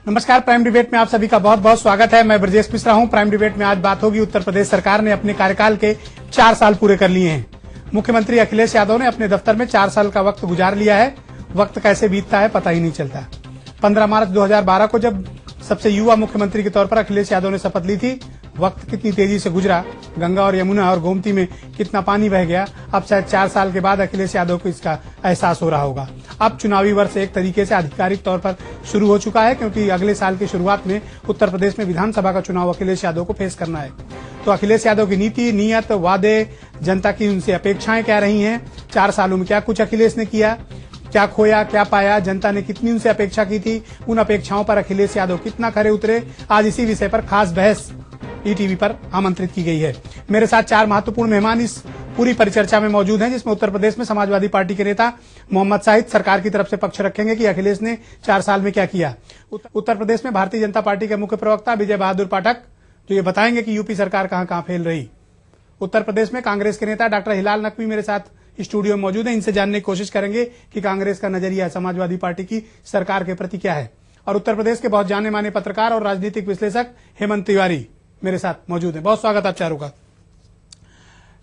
नमस्कार, prime debate में आप सभी का बहुत बहुत स्वागत है। मैं ब्रजेश मिश्रा हूं। प्राइम डिबेट में आज बात होगी उत्तर प्रदेश सरकार ने अपने कार्यकाल के 4 साल पूरे कर लिए हैं। मुख्यमंत्री अखिलेश यादव ने अपने दफ्तर में 4 साल का वक्त गुजार लिया है। वक्त कैसे बीतता है पता ही नहीं चलता। 15 मार्च 2012 को जब सबसे युवा मुख्यमंत्री के तौर पर अखिलेश यादव ने शपथ ली थी, वक्त कितनी तेजी से गुजरा, गंगा और यमुना और गोमती में कितना पानी बह गया। अब शायद 4 साल के बाद अखिलेश यादव को इसका एहसास हो रहा होगा। अब चुनावी वर्ष एक तरीके से आधिकारिक तौर पर शुरू हो चुका है, क्योंकि अगले साल की शुरुआत में उत्तर प्रदेश में विधानसभा का चुनाव अखिलेश यादव को फेस करना है। तो अखिलेश यादव की नीति, नियत, वादे, जनता की उनसे अपेक्षाएं क्या रही हैं, 4 सालों में क्या कुछ अखिलेश ने किया, क्या खोया क्या पाया, जनता ने कितनी उनसे अपेक्षा की थी, उन अपेक्षाओं पर अखिलेश यादव कितना खरे उतरे, आज इसी विषय पर खास बहस ईटीवी पर आमंत्रित की गई है। मेरे साथ 4 महत्वपूर्ण मेहमान इस पूरी परिचर्चा में मौजूद हैं, जिसमें उत्तर प्रदेश में समाजवादी पार्टी के नेता मोहम्मद शाहिद सरकार की तरफ से पक्ष रखेंगे कि अखिलेश ने 4 साल में क्या किया। उत्तर प्रदेश में भारतीय जनता पार्टी के मुख्य प्रवक्ता विजय बहादुर पाठक, जो ये बताएंगे कि यूपी सरकार कहां कहां फेल रही। उत्तर प्रदेश में कांग्रेस के नेता डॉक्टर हिलाल नकवी मेरे साथ स्टूडियो में मौजूद है। इनसे जानने की कोशिश करेंगे कि कांग्रेस का नजरिया समाजवादी पार्टी की सरकार के प्रति क्या है। और उत्तर प्रदेश के बहुत जाने माने पत्रकार और राजनीतिक विश्लेषक हेमंत तिवारी मेरे साथ मौजूद है। बहुत स्वागत आप चारों का।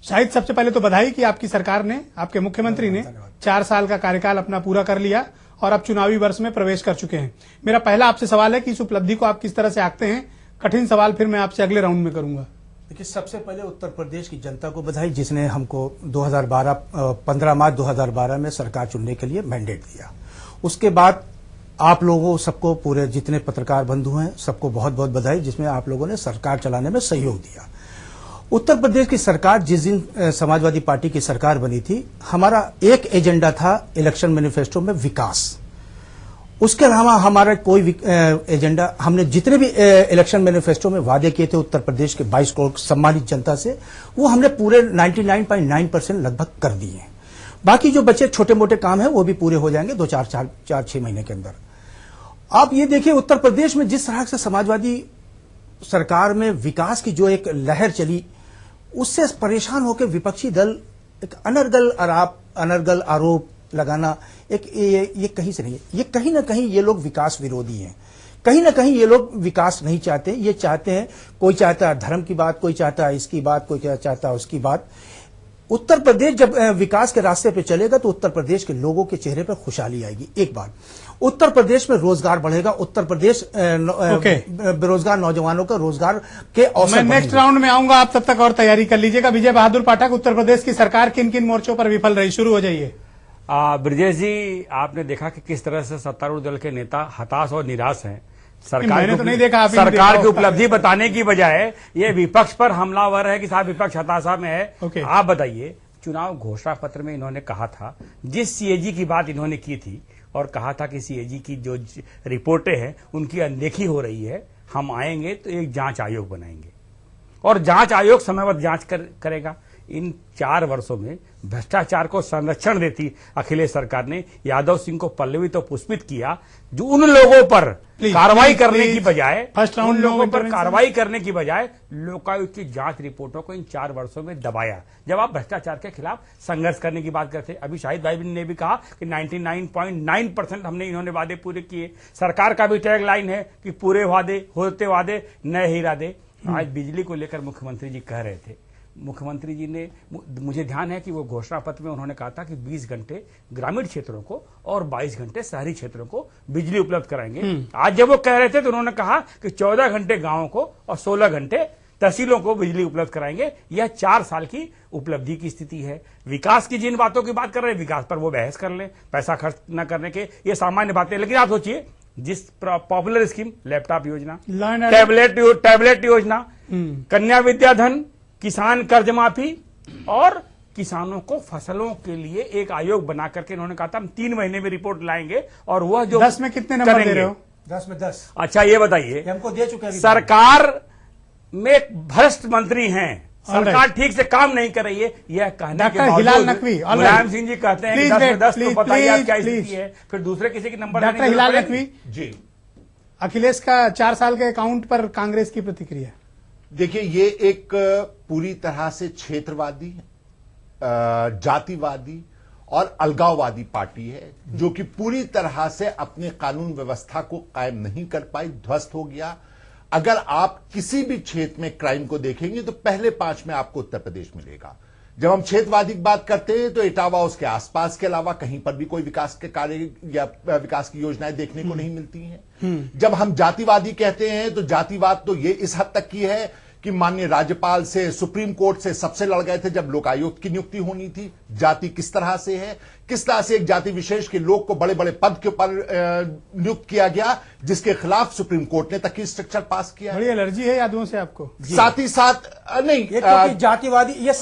शाहिद, सबसे पहले तो बधाई कि आपकी सरकार ने, आपके मुख्यमंत्री ने 4 साल का कार्यकाल अपना पूरा कर लिया और अब चुनावी वर्ष में प्रवेश कर चुके हैं। मेरा पहला आपसे सवाल है कि इस उपलब्धि को आप किस तरह से आंकते हैं। कठिन सवाल फिर मैं आपसे अगले राउंड में करूंगा। देखिए, सबसे पहले उत्तर प्रदेश की जनता को बधाई, जिसने हमको 15 मार्च 2012 में सरकार चुनने के लिए मैंडेट दिया। उसके बाद आप लोगों सबको, पूरे जितने पत्रकार बंधु हैं, सबको बहुत बहुत बधाई, जिसमें आप लोगों ने सरकार चलाने में सहयोग दिया। उत्तर प्रदेश की सरकार जिस दिन समाजवादी पार्टी की सरकार बनी थी, हमारा एक एजेंडा था इलेक्शन मैनिफेस्टो में विकास। उसके अलावा हमारा कोई एजेंडा, हमने जितने भी इलेक्शन मैनिफेस्टो में वादे किए थे उत्तर प्रदेश के 22 करोड़ सम्मानित जनता से, वो हमने पूरे 99.9% लगभग कर दिए हैं। बाकी जो बचे छोटे मोटे काम हैं वो भी पूरे हो जाएंगे 2-4-6 महीने के अंदर। आप ये देखिए, उत्तर प्रदेश में जिस तरह से समाजवादी सरकार में विकास की जो एक लहर चली, उससे परेशान होकर विपक्षी दल एक अनर्गल आरोप लगाना, ये कहीं से नहीं है। ये कहीं ना कहीं ये लोग विकास विरोधी हैं। कहीं ना कहीं ये लोग विकास नहीं चाहते। ये चाहते हैं, कोई चाहता है धर्म की बात, कोई चाहता है इसकी बात, कोई चाहता है उसकी बात। उत्तर प्रदेश जब विकास के रास्ते पे चलेगा तो उत्तर प्रदेश के लोगों के चेहरे पर खुशहाली आएगी। एक बात, उत्तर प्रदेश में रोजगार बढ़ेगा। उत्तर प्रदेश बेरोजगार नौजवानों का रोजगार के अवसर। मैं नेक्स्ट राउंड में आऊंगा, आप तब तक और तैयारी कर लीजिएगा। विजय बहादुर पाठक, उत्तर प्रदेश की सरकार किन किन मोर्चों पर विफल रही, शुरू हो जाइए। ब्रजेश जी, आपने देखा कि किस तरह से सत्तारूढ़ दल के नेता हताश और निराश हैं। सरकार तो नहीं देखा, सरकार की उपलब्धि बताने की बजाय ये विपक्ष पर हमलावर है कि साहब विपक्ष हताशा में है। आप बताइए, चुनाव घोषणा पत्र में इन्होंने कहा था, जिस सीएजी की बात इन्होंने की थी और कहा था कि सीएजी की जो रिपोर्टें हैं उनकी अनदेखी हो रही है, हम आएंगे तो एक जांच आयोग बनाएंगे और जांच आयोग समयबद्ध जांच करेगा। इन 4 वर्षों में भ्रष्टाचार को संरक्षण देती अखिलेश सरकार ने यादव सिंह को पल्लवित तो पुष्पित किया, जो उन लोगों पर कार्रवाई करने की बजाय, उन लोगों पर कार्रवाई करने की बजाय लोकायुक्त की जांच रिपोर्टों को इन 4 वर्षों में दबाया। जब आप भ्रष्टाचार के खिलाफ संघर्ष करने की बात करते, अभी शाहिद भाई ने भी कहा कि 99.9% हमने इन्होंने वादे पूरे किए। सरकार का भी टैग लाइन है कि पूरे वादे होते वादे नए ही इरादे। आज बिजली को लेकर मुख्यमंत्री जी कह रहे थे, मुख्यमंत्री जी ने, मुझे ध्यान है कि वो घोषणा पत्र में उन्होंने कहा था कि 20 घंटे ग्रामीण क्षेत्रों को और 22 घंटे शहरी क्षेत्रों को बिजली उपलब्ध कराएंगे। आज जब वो कह रहे थे तो उन्होंने कहा कि 14 घंटे गांवों को और 16 घंटे तहसीलों को बिजली उपलब्ध कराएंगे। यह 4 साल की उपलब्धि की स्थिति है। विकास की जिन बातों की बात कर रहे हैं, विकास पर वो बहस कर लें, पैसा खर्च न करने के, ये सामान्य बातें। लेकिन आप सोचिए, जिस पॉपुलर स्कीम लैपटॉप योजना, टैबलेट योजना, कन्या विद्याधन, किसान कर्ज माफी और किसानों को फसलों के लिए एक आयोग बना करके इन्होंने कहा था हम 3 महीने में रिपोर्ट लाएंगे और वह जो 10 में कितने नंबर दे रहे हो? 10 में 10। अच्छा, ये बताइए, हमको दे चुके हैं। सरकार में भ्रष्ट मंत्री हैं, सरकार ठीक से काम नहीं कर रही है, यह कहने के बावजूद हिलाल नकवी, मुलायम सिंह जी कहते हैं कि 10 में 10, तो बताइए आप क्या स्थिति है। फिर दूसरे किसी की नंबर डॉक्टर हिलाल नकवी जी, अखिलेश का 4 साल के अकाउंट पर कांग्रेस की प्रतिक्रिया। देखिए, ये एक पूरी तरह से क्षेत्रवादी, जातिवादी और अलगाववादी पार्टी है, जो कि पूरी तरह से अपने कानून व्यवस्था को कायम नहीं कर पाई, ध्वस्त हो गया। अगर आप किसी भी क्षेत्र में क्राइम को देखेंगे तो पहले 5 में आपको उत्तर प्रदेश मिलेगा। जब हम क्षेत्रवादी की बात करते हैं तो इटावा उसके आसपास के अलावा कहीं पर भी कोई विकास के कार्य या विकास की योजनाएं देखने को नहीं मिलती हैं। जब हम जातिवादी कहते हैं तो जातिवाद तो ये इस हद तक की है कि माननीय राज्यपाल से, सुप्रीम कोर्ट से सबसे लड़ गए थे जब लोकायुक्त की नियुक्ति होनी थी। जाति किस तरह से है, किस तरह से एक जाति विशेष के लोग को बड़े बड़े पद के ऊपर नियुक्त किया गया, जिसके खिलाफ सुप्रीम कोर्ट ने तक स्ट्रक्चर पास किया। बड़ी एलर्जी है यादों से आपको। साथ ही साथ नहीं, जातिवादी ये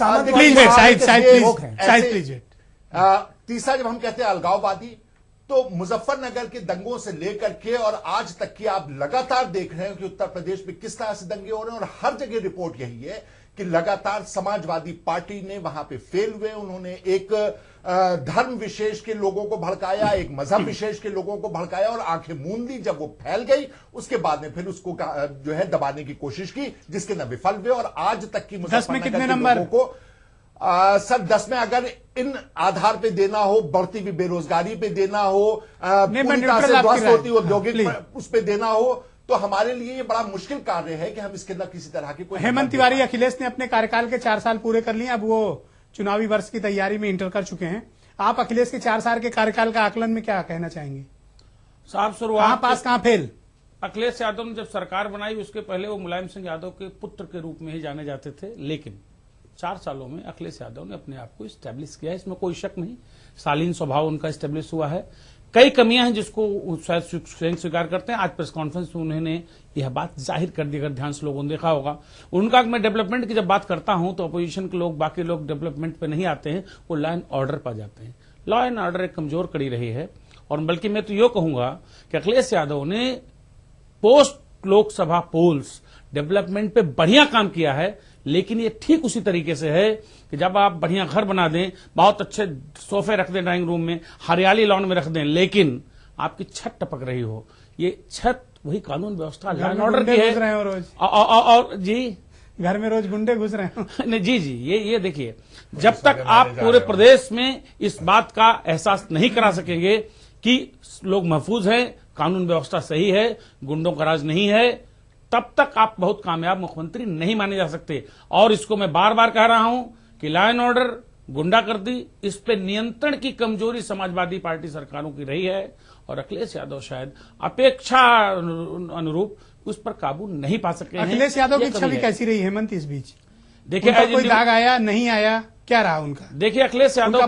तीसरा जब हम कहते हैं अलगाववादी, तो मुजफ्फरनगर के दंगों से लेकर के और आज तक की आप लगातार देख रहे हैं कि उत्तर प्रदेश में किस तरह से दंगे हो रहे हैं, और हर जगह रिपोर्ट यही है कि लगातार समाजवादी पार्टी ने वहां पे फेल हुए। उन्होंने एक धर्म विशेष के लोगों को भड़काया, एक मजहब विशेष के लोगों को भड़काया और आंखें मूंद ली। जब वो फैल गई उसके बाद में फिर उसको जो है दबाने की कोशिश की, जिसके न विफल हुए। और आज तक की मुजफ्फरनगर के लोगों को सर 10 में अगर इन आधार पे देना हो, बढ़ती हुई बेरोजगारी पे देना हो, पूरी तरह से ध्वस्त होती औद्योगिक उस पे देना हो, तो हमारे लिए ये बड़ा मुश्किल कार्य है कि हम इसके अंदर किसी तरह की कोई। हेमंत तिवारी, अखिलेश ने अपने कार्यकाल के 4 साल पूरे कर लिए, अब वो चुनावी वर्ष की तैयारी में इंटर कर चुके हैं। आप अखिलेश के 4 साल के कार्यकाल का आकलन में क्या कहना चाहेंगे? साहब शुरुआत कहां पास कहां फेल? अखिलेश यादव ने जब सरकार बनाई उसके पहले वो मुलायम सिंह यादव के पुत्र के रूप में ही जाने जाते थे, लेकिन 4 सालों में अखिलेश यादव ने अपने आप को स्टैब्लिश किया है, इसमें कोई शक नहीं। शालीन स्वभाव उनका स्टैब्लिश हुआ है। कई कमियां हैं जिसको शायद स्वयं स्वीकार करते हैं। आज प्रेस कॉन्फ्रेंस में उन्होंने यह बात जाहिर कर दी, अगर ध्यान से लोगों ने देखा होगा। उनका मैं डेवलपमेंट की जब बात करता हूं तो अपोजिशन के लोग, बाकी लोग डेवलपमेंट पे नहीं आते हैं, वो लॉ एंड ऑर्डर पर जाते हैं। लॉ एंड ऑर्डर एक कमजोर कड़ी रही है, और बल्कि मैं तो ये कहूंगा कि अखिलेश यादव ने पोस्ट लोकसभा पोल्स डेवलपमेंट पे बढ़िया काम किया है, लेकिन ये ठीक उसी तरीके से है कि जब आप बढ़िया घर बना दें, बहुत अच्छे सोफे रख दें ड्राइंग रूम में, हरियाली लॉन में रख दें, लेकिन आपकी छत टपक रही हो। ये छत वही कानून व्यवस्था लॉ एंड ऑर्डर की है। और जी घर में रोज गुंडे घुस रहे हैं। नहीं जी, ये देखिए, जब तक आप पूरे प्रदेश में इस बात का एहसास नहीं करा सकेंगे कि लोग महफूज हैं, कानून व्यवस्था सही है, गुंडों का राज नहीं है, तब तक आप बहुत कामयाब मुख्यमंत्री नहीं माने जा सकते। और इसको मैं बार बार कह रहा हूं कि लॉ एंड ऑर्डर, गुंडागर्दी, इस पे नियंत्रण की कमजोरी समाजवादी पार्टी सरकारों की रही है, और अखिलेश यादव शायद अपेक्षा अनुरूप उस पर काबू नहीं पा सके हैं। अखिलेश यादव की छवि कैसी रही हेमंत इस बीच? देखिए, कोई दाग आया, नहीं आया, क्या रहा उनका? देखिए, अखिलेश यादव का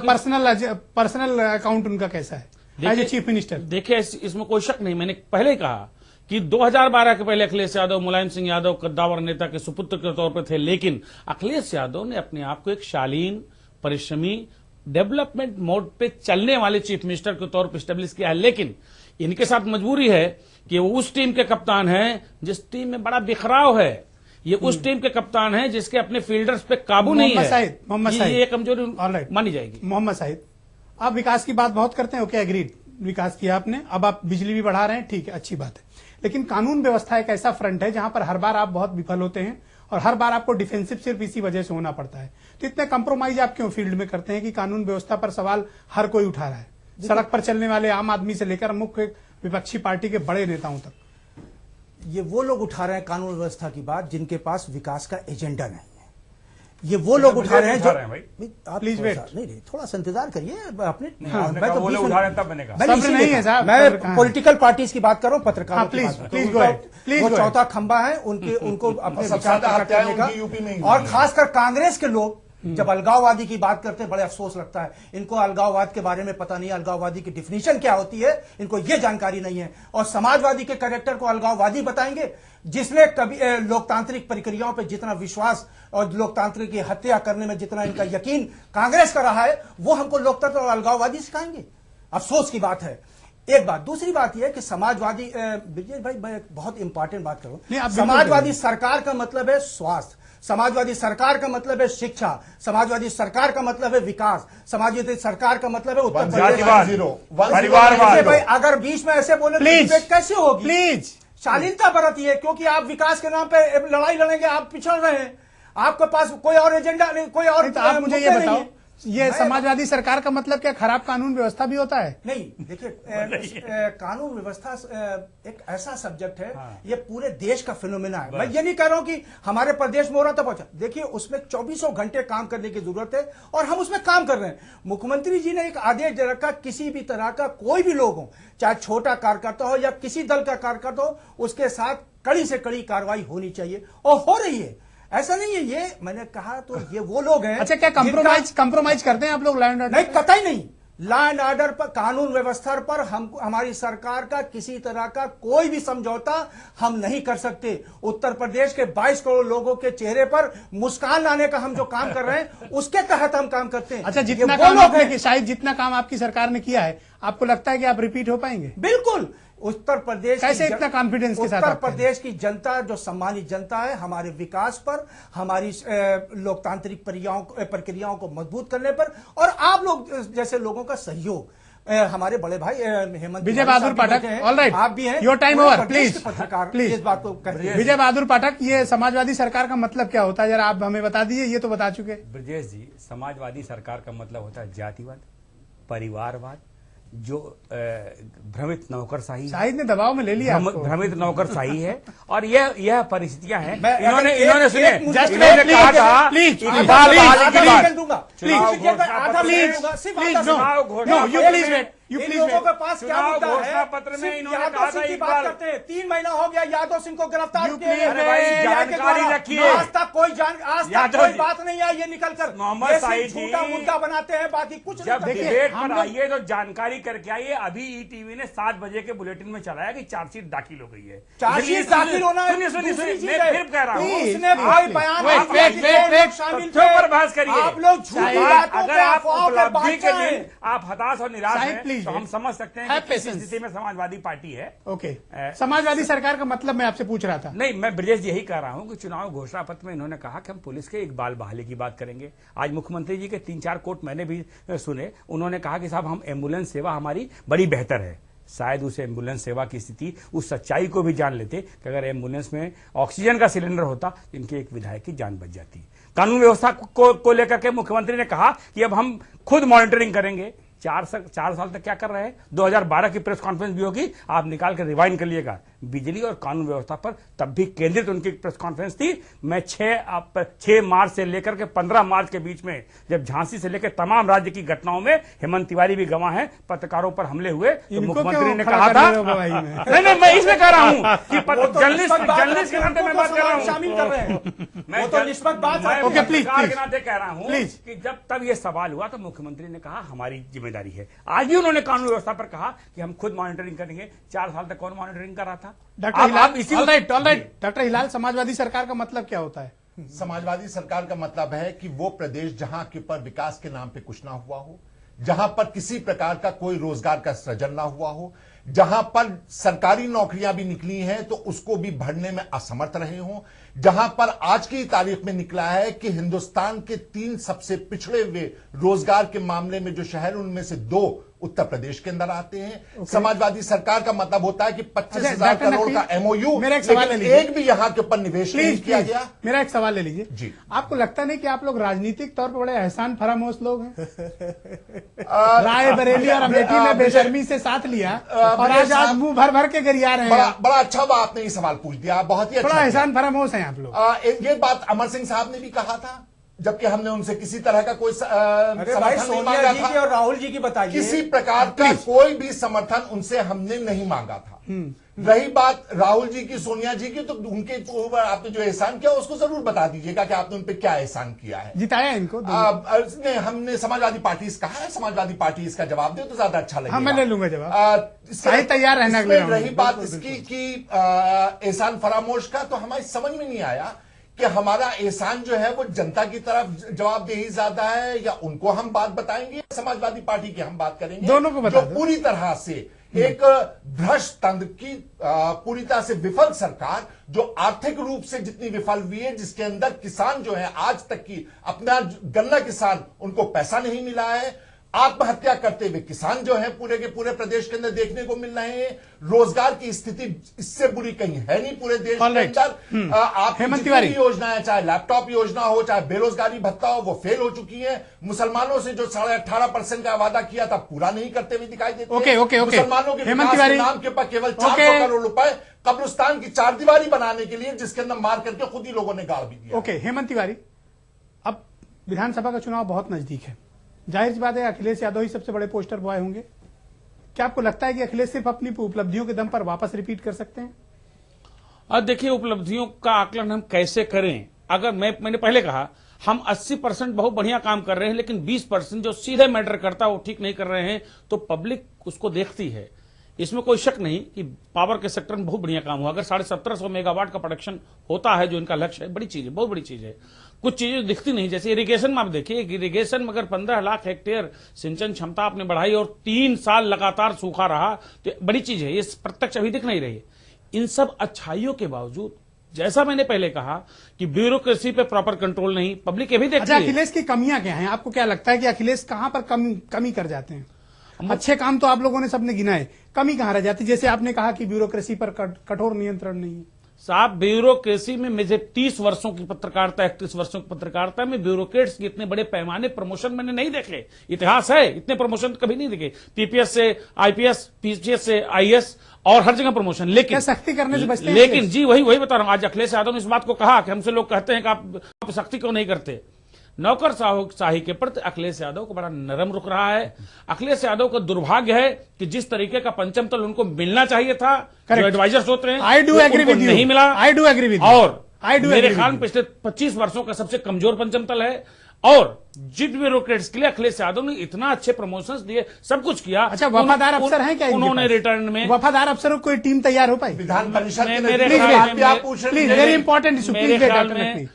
पर्सनल अकाउंट उनका कैसा है एज ए चीफ मिनिस्टर? देखिए, इसमें कोई शक नहीं। मैंने पहले ही कहा कि 2012 के पहले अखिलेश यादव मुलायम सिंह यादव कद्दावर नेता के सुपुत्र के तौर पर थे, लेकिन अखिलेश यादव ने अपने आप को एक शालीन, परिश्रमी, डेवलपमेंट मोड पे चलने वाले चीफ मिनिस्टर के तौर पर स्टेब्लिश किया है। लेकिन इनके साथ मजबूरी है कि वो उस टीम के कप्तान हैं जिस टीम में बड़ा बिखराव है। ये उस टीम के कप्तान हैं जिसके अपने फील्डर्स पे काबू नहीं है। मोहम्मद साहिद, ये कमजोरी मानी जाएगी। मोहम्मद साहिद, आप विकास की बात बहुत करते हैं, ओके, एग्रीड, विकास किया आपने, अब आप बिजली भी बढ़ा रहे हैं, ठीक है, अच्छी बात है। लेकिन कानून व्यवस्था एक ऐसा फ्रंट है जहां पर हर बार आप बहुत विफल होते हैं और हर बार आपको डिफेंसिव सिर्फ इसी वजह से होना पड़ता है। तो इतने कंप्रोमाइज आप क्यों फील्ड में करते हैं कि कानून व्यवस्था पर सवाल हर कोई उठा रहा है, सड़क पर चलने वाले आम आदमी से लेकर मुख्य विपक्षी पार्टी के बड़े नेताओं तक? ये वो लोग उठा रहे हैं कानून व्यवस्था की बात जिनके पास विकास का एजेंडा नहीं है। ये वो लोग उठा रहे हैं जो, आप प्लीज वेट, नहीं थोड़ा सा इंतजार करिए। अपने मैं तो उठा रहे तब मैंने कहा सब्र नहीं है साहब, मैं पॉलिटिकल पार्टीज की बात कर रहा हूँ, पत्रकारों की बात प्लीज वो चौथा खंबा है उनको अपने विचार प्रकट करने का। और खासकर कांग्रेस के लोग जब अलगाववादी की बात करते हैं बड़े अफसोस लगता है। इनको अलगाववाद के बारे में पता नहीं है, अलगाववादी की डिफिनीशन क्या होती है इनको ये जानकारी नहीं है। और समाजवादी के कैरेक्टर को अलगाववादी बताएंगे, जिसने कभी लोकतांत्रिक प्रक्रियाओं पे जितना विश्वास और लोकतांत्रिक की हत्या करने में जितना इनका यकीन कांग्रेस का रहा है, वो हमको लोकतंत्र और अलगाववादी सिखाएंगे। अफसोस की बात है। एक बात, दूसरी बात यह है कि समाजवादी, ब्रिजेश भाई मैं बहुत इंपॉर्टेंट बात करूं, समाजवादी सरकार का मतलब है स्वास्थ्य, समाजवादी सरकार का मतलब है शिक्षा, समाजवादी सरकार का मतलब है विकास, समाजवादी सरकार का मतलब है उत्तर प्रदेश। भाई अगर बीच में ऐसे बोले तो कैसे होगी? प्लीज शालीनता बरतिए, क्योंकि आप विकास के नाम पे लड़ाई लड़ेंगे, आप पिछड़ रहे हैं, आपके पास कोई और एजेंडा नहीं, कोई और। आप मुझे ये बताओ, ये समाजवादी सरकार का मतलब क्या खराब कानून व्यवस्था भी होता है? नहीं, देखिए कानून व्यवस्था एक ऐसा सब्जेक्ट है, ये पूरे देश का फिनोमेना है। मैं ये नहीं कह रहा हूं कि हमारे प्रदेश में हो रहा था पहुंचा। देखिए उसमें 24 घंटे काम करने की जरूरत है और हम उसमें काम कर रहे हैं। मुख्यमंत्री जी ने एक आदेश दे रखा, किसी भी तरह का कोई भी लोग हो, चाहे छोटा कार्यकर्ता हो या किसी दल का कार्यकर्ता हो, उसके साथ कड़ी से कड़ी कार्रवाई होनी चाहिए और हो रही है। ऐसा नहीं है, ये मैंने कहा तो ये वो लोग हैं। अच्छा, क्या कंप्रोमाइज करते हैं आप लोग लॉ एंड ऑर्डर? नहीं, कतई नहीं। लॉ एंड ऑर्डर पर, कानून व्यवस्था पर हमारी सरकार का किसी तरह का कोई भी समझौता हम नहीं कर सकते। उत्तर प्रदेश के 22 करोड़ लोगों के चेहरे पर मुस्कान लाने का हम जो काम कर रहे हैं उसके तहत हम काम करते हैं। अच्छा, जितना काम आपने, शायद जितना काम आपकी सरकार ने किया है, आपको लगता है कि आप रिपीट हो पाएंगे? बिल्कुल। उत्तर प्रदेश कैसे इतना कॉन्फिडेंस के साथ? उत्तर प्रदेश की जनता जो सम्मानित जनता है, हमारे विकास पर, हमारी लोकतांत्रिक प्रक्रियाओं को मजबूत करने पर और आप लोग जैसे लोगों का सहयोग, हमारे बड़े भाई हेमंत विजय बहादुर पाठक, ऑल राइट, आप भी हैं, योर टाइम ओवर, प्लीज पत्रकार इस बात को कहिए। विजय बहादुर पाठक, ये समाजवादी सरकार का मतलब क्या होता है, जरा आप हमें बता दीजिए। ये तो बता चुके ब्रजेश जी, समाजवादी सरकार का मतलब होता है जातिवाद, परिवारवाद, जो भ्रमित नौकरशाही, शाहिद ने दबाव में ले लिया, भ्रमित नौकरशाही है। और यह परिस्थितियां हैं। इन्होंने सुने, इन्होंने कहा था, प्लीज इन लोगों के पास क्या मुद्दा है? घोषणा पत्र में इन्होंने कहा था, की बात करते हैं, 3 महीना हो गया यादव सिंह को गिरफ्तार किए, जानकारी रखिए। आज तक कोई बात नहीं आई, ये निकलकर मोहम्मद साहिद जी झूठा मुद्दा बनाते हैं, बाकी कुछ नहीं। जब डिबेट पर आइए तो जानकारी करके आइए। अभी ईटीवी ने 7 बजे के बुलेटिन में चलाया कि चार्जशीट दाखिल हो गई है। चार्जशीट दाखिल होना, सुनिए, मैं फिर कह रहा हूँ, उसने कोई बयान शामिल पर बहस करिए। आप लोग झूठी बातों अगर आप उपलब्धि के हैं, दिन आप हताश और निराश हैं तो हम समझ सकते हैं कि किस स्थिति में समाजवादी पार्टी है। ओके, समाजवादी सरकार का मतलब मैं आपसे पूछ रहा था। नहीं, मैं ब्रजेश यही कह रहा हूं कि चुनाव घोषणा पत्र में इन्होंने कहा कि हम पुलिस के इकबाल बहाली की बात करेंगे। आज मुख्यमंत्री जी के 3-4 कोट मैंने भी सुने। उन्होंने कहा कि साहब, हम एम्बुलेंस सेवा हमारी बड़ी बेहतर है। शायद उस एम्बुलेंस सेवा की स्थिति, उस सच्चाई को भी जान लेते कि अगर एम्बुलेंस में ऑक्सीजन का सिलेंडर होता तो इनके एक विधायक की जान बच जाती। कानून व्यवस्था को लेकर के मुख्यमंत्री ने कहा कि अब हम खुद मॉनिटरिंग करेंगे। 4 साल तक क्या कर रहे हैं? 2012 की प्रेस कॉन्फ्रेंस भी होगी, आप निकाल कर रिवाइंड कर लीजिएगा। बिजली और कानून व्यवस्था पर तब भी केंद्रित उनकी प्रेस कॉन्फ्रेंस थी। मैं 6 मार्च से लेकर के 15 मार्च के बीच में, जब झांसी से लेकर तमाम राज्य की घटनाओं में हेमंत तिवारी भी गवाह हैं, पत्रकारों पर हमले हुए तो मुख्यमंत्री ने कहा था, नहीं, मैं इसमें कह रहा हूं कि जर्नलिस्ट के नाते मैं बात कर रहा हूं, शामिल कर रहे हैं, मैं तो निष्पक्ष बात के नाते कह रहा हूं कि जब तब ये सवाल हुआ तो मुख्यमंत्री ने कहा हमारी जिम्मेदारी है। आज भी उन्होंने कानून व्यवस्था पर कहा कि हम खुद मॉनिटरिंग करेंगे। 4 साल तक कौन मॉनिटरिंग कर रहा था? डॉक्टर हिलाल, समाजवादी सरकार का मतलब क्या होता है? समाजवादी सरकार का मतलब है कि वो प्रदेश जहां के पर विकास के नाम पे कुछ ना हुआ हो, जहां पर किसी प्रकार का कोई रोजगार का सृजन ना हुआ हो, जहां पर सरकारी नौकरियां भी निकली हैं तो उसको भी भरने में असमर्थ रहे हों, जहां पर आज की तारीख में निकला है कि हिंदुस्तान के 3 सबसे पिछड़े हुए रोजगार के मामले में जो शहर, उनमें से 2 उत्तर प्रदेश के अंदर आते हैं। समाजवादी सरकार का मतलब होता है कि 25,000 करोड़ का एमओयू, मेरा एक सवाल ले लीजिए, एक भी यहां के ऊपर निवेश नहीं किया गया। मेरा एक सवाल ले लीजिए जी। आपको लगता नहीं कि आप लोग राजनीतिक तौर पर बड़े एहसान फरामोश लोग हैं? रायबरेली और अमेठी में बेशर्मी से साथ लिया और आज मुंह भर भर के गरिया रहे हैं। बड़ा अच्छा आपने ये सवाल पूछ दिया, बहुत ही अच्छा। बड़ा एहसान फरामोश है आप लोग। ये बात अमर सिंह साहब ने भी कहा था, जबकि हमने उनसे किसी तरह का कोई समर्थन नहीं मांगा था। और राहुल जी की बताइए, किसी प्रकार का कोई भी समर्थन उनसे हमने नहीं मांगा था। रही बात राहुल जी की, सोनिया जी की, तो उनके ऊपर आपने जो एहसान किया उसको जरूर बता दीजिएगा कि आपने उन पे क्या एहसान किया है। जिताया इनको? हमने समाजवादी पार्टी कहा है, समाजवादी पार्टी इसका जवाब दे तो ज्यादा अच्छा लगेगा। मैं ले लूंगा जवाब, सही तैयार रहना। रही बात इसकी कि एहसान फरामोश का, तो हमारी समझ में नहीं आया कि हमारा एहसान जो है वो जनता की तरफ जवाबदेही ज्यादा है या उनको हम बात बताएंगे, समाजवादी पार्टी की हम बात करेंगे, दोनों को बता जो पूरी तरह से एक भ्रष्ट तंत्र की पूरी तरह से विफल सरकार, जो आर्थिक रूप से जितनी विफल हुई है, जिसके अंदर किसान जो है आज तक की अपना गन्ना किसान, उनको पैसा नहीं मिला है। आत्महत्या करते हुए किसान जो है पूरे के पूरे प्रदेश के अंदर देखने को मिल रहे हैं। रोजगार की स्थिति इससे बुरी कहीं है नहीं पूरे देश के अंदर। आप जितनी योजनाएं, चाहे लैपटॉप योजना हो, चाहे बेरोजगारी भत्ता हो, वो फेल हो चुकी है। मुसलमानों से जो 18.5% का वादा किया था पूरा नहीं करते हुए दिखाई देते। मुसलमानों के विकास के नाम के ऊपर केवल 400 करोड़ रुपए कब्रिस्तान की चारदीवारी बनाने के लिए, जिसके अंदर मार करके खुद ही लोगों ने गाड़ भी दिया। ओके हेमंत तिवारी, अब विधानसभा का चुनाव बहुत नजदीक है, जाहिर सी बात है अखिलेश यादव ही सबसे बड़े पोस्टर बॉय होंगे। क्या आपको लगता है कि अखिलेश सिर्फ अपनी उपलब्धियों के दम पर वापस रिपीट कर सकते हैं? अब देखिए, उपलब्धियों का आकलन हम कैसे करें? अगर मैंने पहले कहा हम 80% बहुत बढ़िया काम कर रहे हैं, लेकिन 20% जो सीधे मैटर करता है वो ठीक नहीं कर रहे हैं, तो पब्लिक उसको देखती है। इसमें कोई शक नहीं कि पावर के सेक्टर में बहुत बढ़िया काम हुआ। अगर 1750 मेगावाट का प्रोडक्शन होता है, जो इनका लक्ष्य है, बड़ी चीज है, बहुत बड़ी चीज है। कुछ चीजें दिखती नहीं, जैसे इरिगेशन में आप देखिए, इरिगेशन में अगर 15 लाख हेक्टेयर सिंचन क्षमता आपने बढ़ाई और 3 साल लगातार सूखा रहा, तो बड़ी चीज है। ये प्रत्यक्ष अभी दिख नहीं रही है। इन सब अच्छाइयों के बावजूद, जैसा मैंने पहले कहा कि ब्यूरोक्रेसी पे प्रॉपर कंट्रोल नहीं, पब्लिक ये भी देखती है। अखिलेश की कमियां क्या हैं? आपको क्या लगता है कि अखिलेश कहां पर कमी कर जाते हैं? अच्छे काम तो आप लोगों ने सबने गिनाए, कमी कहां रह जाती? जैसे आपने कहा कि ब्यूरोक्रेसी पर कठोर नियंत्रण नहीं है। साहब, ब्यूरोक्रेसी में मुझे 30 वर्षों की पत्रकारिता, 31 वर्षों की पत्रकारिता में ब्यूरोक्रेट्स के इतने बड़े पैमाने प्रमोशन मैंने नहीं देखे। इतिहास है, इतने प्रमोशन कभी नहीं देखे। पीपीएस से आईपीएस, पीसीएस से आईएएस, और हर जगह प्रमोशन। लेकिन सख्ती करने से बचते हैं। लेकिन जी वही बता रहा हूं। आज अखिलेश यादव ने इस बात को कहा कि हमसे लोग कहते हैं कि आप सख्ती क्यों नहीं करते। नौकरशाही के प्रति अखिलेश यादव को बड़ा नरम रुख रहा है। अखिलेश यादव का दुर्भाग्य है कि जिस तरीके का पंचम तल उनको मिलना चाहिए था, जो एडवाइजर्स होते हैं, I do agree with you, नहीं मिला। आई डू एग्री विद, और मेरे ख्याल में पिछले 25 वर्षों का सबसे कमजोर पंचम तल है। और जिन ब्यूरोक्रेट्स के लिए अखिलेश यादव ने इतना अच्छे प्रमोशंस दिए, सब कुछ किया। अच्छा, वफादार अफसर हैं क्या? उन्होंने रिटर्न में वफादार अफसरों कोई टीम तैयार हो पाई? विधान परिषद मेरे वेरी इंपॉर्टेंट इशू, मेरे ख्याल में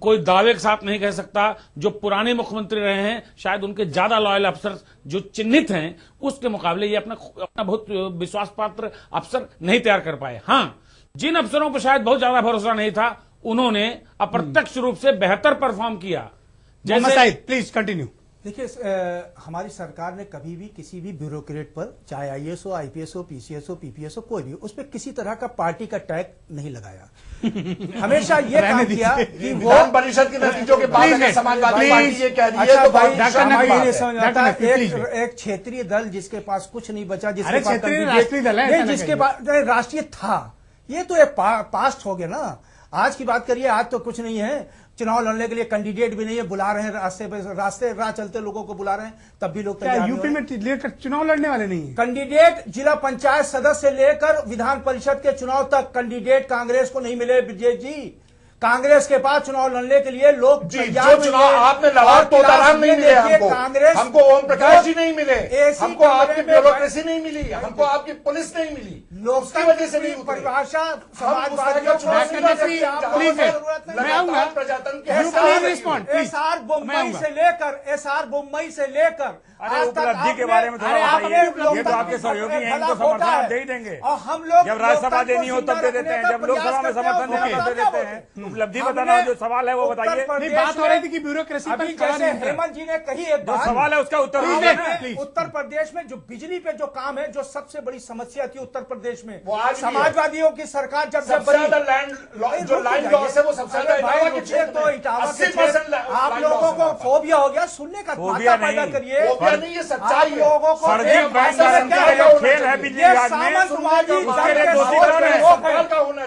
कोई दावे के साथ नहीं कह सकता। जो पुराने मुख्यमंत्री रहे हैं, शायद उनके ज्यादा लॉयल अफसर जो चिन्हित हैं, उसके मुकाबले ये अपना बहुत विश्वास पात्र अफसर नहीं तैयार कर पाए। हाँ, जिन अफसरों पर शायद बहुत ज्यादा भरोसा नहीं था, उन्होंने अप्रत्यक्ष रूप से बेहतर परफॉर्म किया। जैसे प्लीज कंटिन्यू। देखिए, हमारी सरकार ने कभी भी किसी भी ब्यूरोक्रेट पर, चाहे आईएएस हो, आईपीएस हो, पीसीएस हो, पीपीएस हो, कोई भी, उस पर किसी तरह का पार्टी का टैग नहीं लगाया। हमेशा ये काम किया कि वो परिषद के नतीजों के बाद अगर समाजवादी पार्टी ये कह रही है तो भाई नहीं समझ आता। एक क्षेत्रीय दल जिसके पास कुछ नहीं बचा, जिसके पास राष्ट्रीय दल है, जिसके पास राष्ट्रीय था, ये तो एक पास्ट हो गया ना। आज की बात करिए, आज तो कुछ नहीं है। चुनाव लड़ने के लिए कैंडिडेट भी नहीं है, बुला रहे हैं राह चलते लोगों को बुला रहे हैं, तब भी लोग तैयार यूपी में चुनाव लड़ने वाले नहीं है। कैंडिडेट जिला पंचायत सदस्य से लेकर विधान परिषद के चुनाव तक कैंडिडेट कांग्रेस को नहीं मिले। विजय जी, कांग्रेस के पास चुनाव लड़ने के लिए लोग जो चुनाव आपने लड़ा तो दौरान नहीं मिले हमको। कांग्रेस, हमको ओम प्रकाश जी नहीं मिले, हमको आपकी ब्यूरोक्रेसी नहीं मिली, हमको आपकी पुलिस नहीं मिली, उसकी वजह से नहीं परिभाषा समाजवादियों एसआर मुंबई से लेकर उपलब्धि के बारे में थोड़ा बताइए। ये तो आपके सहयोगी हैं, इनको समर्थन आप दे ही देंगे। और हम लोग जब राज्यसभा देनी हो तब दे देते हैं, जब लोकसभा में समर्थन देनी हो तब दे देते हैं। उपलब्धि बताना जो सवाल है वो बताइए। बात हो रही थी कि ब्यूरोक्रेसी पर, जैसे हेमंत जी ने कही एक बात, सवाल है उसका उत्तर दीजिए। उत्तर प्रदेश में जो बिजली पे जो काम है, जो सबसे बड़ी समस्या थी उत्तर प्रदेश में, समाजवादियों की सरकार जब से बड़ी जो लाइन लॉस है वो सबसे तो इटावा के आप लोगों को फोबिया हो गया सुनने का, पैदा करिए। नहीं, ये सच्चाई है। लोगों को खेल है बिजली विभाग में,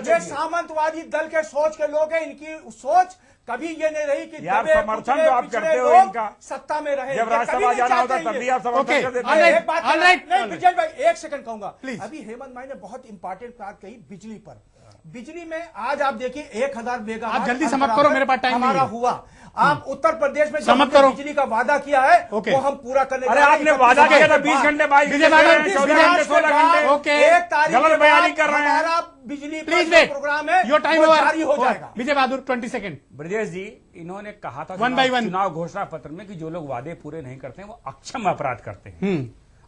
ये सामंतवादी दल के सोच के लोग हैं। इनकी सोच कभी ये नहीं रही कि यार समर्थन तो आप करते हो इनका, सत्ता में रहे। जब राज्यसभा जाना होता तब भी आप समर्थन कर देते हैं। एक बात नहीं, विजय भाई एक सेकंड कहूंगा। अभी हेमंत भाई ने बहुत इंपॉर्टेंट बात कही बिजली पर। बिजली में आज आप देखिए 1000 मेगावाट, आप जल्दी समाप्त करो, मेरे पास टाइम हमारा हुआ। आप उत्तर प्रदेश में जो बिजली का वादा किया है वो हम पूरा करने। अरे आपने वादा किया था 20 घंटे, 22 घंटे, 14 घंटे, 16 घंटे। एक तारीख गलत बयानी कर रहे हैं। हमारा बिजली प्रोग्राम है, योर टाइम जारी हो जाएगा। विजय बहादुर 20 सेकंड। ब्रजेश जी, इन्होंने कहा था वन बाई वन चुनाव घोषणा पत्र में कि जो लोग वादे पूरे नहीं करते हैं वो अक्षम अपराध करते हैं।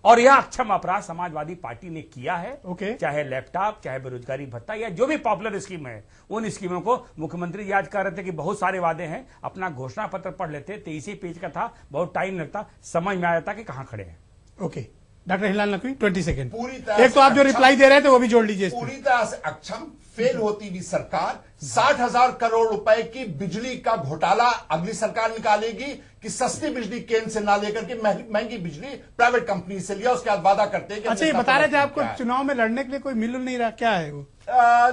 और यह अक्षम अपराध समाजवादी पार्टी ने किया है। ओके। चाहे लैपटॉप, चाहे बेरोजगारी भत्ता या जो भी पॉपुलर स्कीम है, उन स्कीमों को मुख्यमंत्री याद कर रहे थे कि बहुत सारे वादे हैं, अपना घोषणा पत्र पढ़ लेते, 23 पेज का था, बहुत टाइम लगता, समझ में आ जाता कि कहां खड़े हैं। ओके, डॉक्टर हिलाल नकवी 20 सेकेंड। पूरी तरह एक तो आप जो रिप्लाई दे रहे थे वो भी जोड़ लीजिए। पूरी तरह से अक्षम, फेल होती हुई सरकार 60,000 करोड़ रुपए की बिजली का घोटाला अगली सरकार निकालेगी कि सस्ती बिजली केंद्र से ना लेकर के महंगी बिजली प्राइवेट कंपनी से लिया, उसके बाद वादा करते हैं कि अच्छा, ये बता रहे थे आपको चुनाव में लड़ने के लिए कोई मिल नहीं रहा, क्या है वो?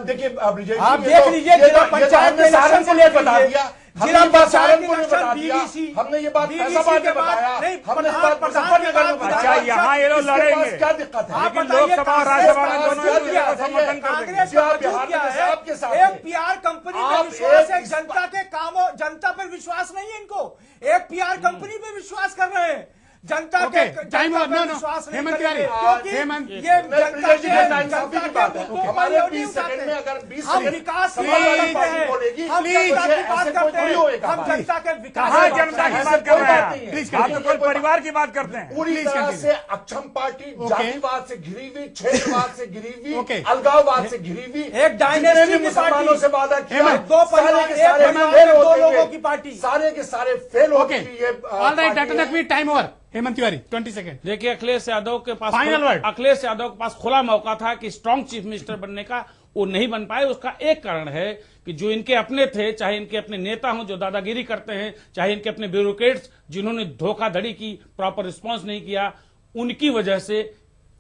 देखिए ब्रिजेश, आप देख लीजिए, जिला पंचायत में सहारनपुर ने बता दिया, जिला सहारनपुर ने बता दिया, हमने ये बात फैजाबाद में बताया, हमने इस बात मुजफ्फरनगर में बताया। अच्छा, यहाँ ये लोग लड़ेंगे, क्या दिक्कत है? लेकिन लोकसभा और राज्यसभा में दोनों समर्थन कांग्रेस आपके साथ एक पीआर कंपनी पे विश्वास है, जनता के कामों, जनता पर विश्वास नहीं है इनको। एक पीआर कंपनी पे विश्वास कर रहे हैं, जनता के टाइम विश्वास नहीं हेमंत करेंगे, तिवारी, क्योंकि हेमंत, ये जनता के नाइंसाफी की बात है। हमारे 20 सेकंड में अगर 20 हम सेकंड विकास की समाजवादी बात पार्टी करते बोलेगी, हैं, हम प्लीज, जनता की ऐसे बात कोई करते थोड़ी हैं, होएगा हम बात। जनता के विकास कहाँ की जनता की बात बात कर रहे हैं? प्लीज आप तो कोई परिवार की बात करते हैं। पूरी तरह से अक्षम पार्टी जातिवाद से घिरी हुई, क्षेत्रवाद से घिरी ओके। हुई, अलगाववाद से घिरी हुई, एक डायनेस्टी जितने भी की मुसलमानों पार्टी, से वादा किया, हेमंत, दो परिवार, सारे के एक सारे परिवार फेल में दो होते लोगों हुए, की पार्टी। सारे के सारे फेल ओके, होती ये all right doctor Naqvi, time over. Hemant Tiwari 20 second. देखिए, अखिलेश यादव के पास Final word। अखिलेश यादव के पास खुला मौका था कि स्ट्रांग चीफ मिनिस्टर बनने का, वो नहीं बन पाए। उसका एक कारण है कि जो इनके अपने थे, चाहे इनके अपने नेता हों जो दादागिरी करते हैं, चाहे इनके अपने ब्यूरोक्रेट्स जिन्होंने धोखाधड़ी की, प्रॉपर रिस्पांस नहीं किया, उनकी वजह से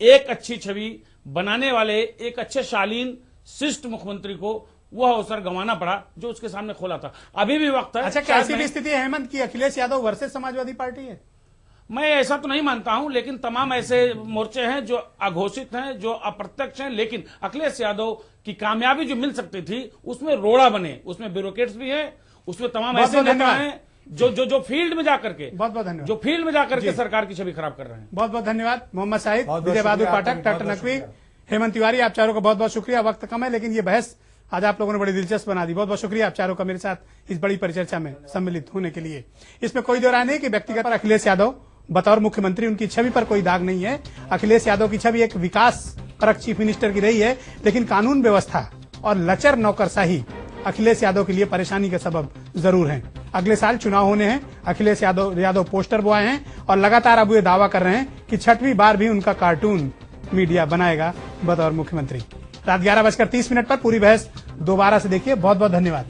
एक अच्छी छवि बनाने वाले, एक अच्छे शालीन शिष्ट मुख्यमंत्री को वह अवसर गंवाना पड़ा जो उसके सामने खोला था। अभी भी वक्त है। अच्छा, क्या ऐसी भी स्थिति है हेमंत की अखिलेश यादव वर्सेस समाजवादी पार्टी है? मैं ऐसा तो नहीं मानता हूं, लेकिन तमाम ऐसे मोर्चे हैं जो अघोषित हैं, जो अप्रत्यक्ष हैं, लेकिन अखिलेश यादव की कामयाबी जो मिल सकती थी उसमें रोड़ा बने, उसमें ब्यूरोक्रेट्स भी हैं, उसमें तमाम ऐसे नेता हैं जो फील्ड में जाकर के, बहुत बहुत धन्यवाद, जो फील्ड में जाकर के सरकार की छवि खराब कर रहे हैं। बहुत बहुत धन्यवाद मोहम्मद साहिद, बहुत विजय बहादुर शुक्रिया, पाठक, आपका डॉक्टर बहुत नकवी, शुक्रिया। हेमंत तिवारी, आप चारों का बहुत बहुत शुक्रिया। वक्त कम है लेकिन ये बहस आज आप लोगों ने बड़ी दिलचस्प बना दी। बहुत बहुत शुक्रिया आप चारों का मेरे साथ इस बड़ी परिचर्चा में सम्मिलित होने के लिए। इसमें कोई दो राय नहीं कि व्यक्तिगत पर अखिलेश यादव बतौर मुख्यमंत्री उनकी छवि पर कोई दाग नहीं है। अखिलेश यादव की छवि एक विकास परक चीफ मिनिस्टर की रही है, लेकिन कानून व्यवस्था और लचर नौकरशाही अखिलेश यादव के लिए परेशानी का सबब जरूर है। अगले साल चुनाव होने हैं, अखिलेश यादव पोस्टर बॉय हैं और लगातार अब ये दावा कर रहे हैं कि 6वीं बार भी उनका कार्टून मीडिया बनाएगा बतौर मुख्यमंत्री। रात 11:30 पर पूरी बहस दोबारा से देखिए। बहुत बहुत धन्यवाद।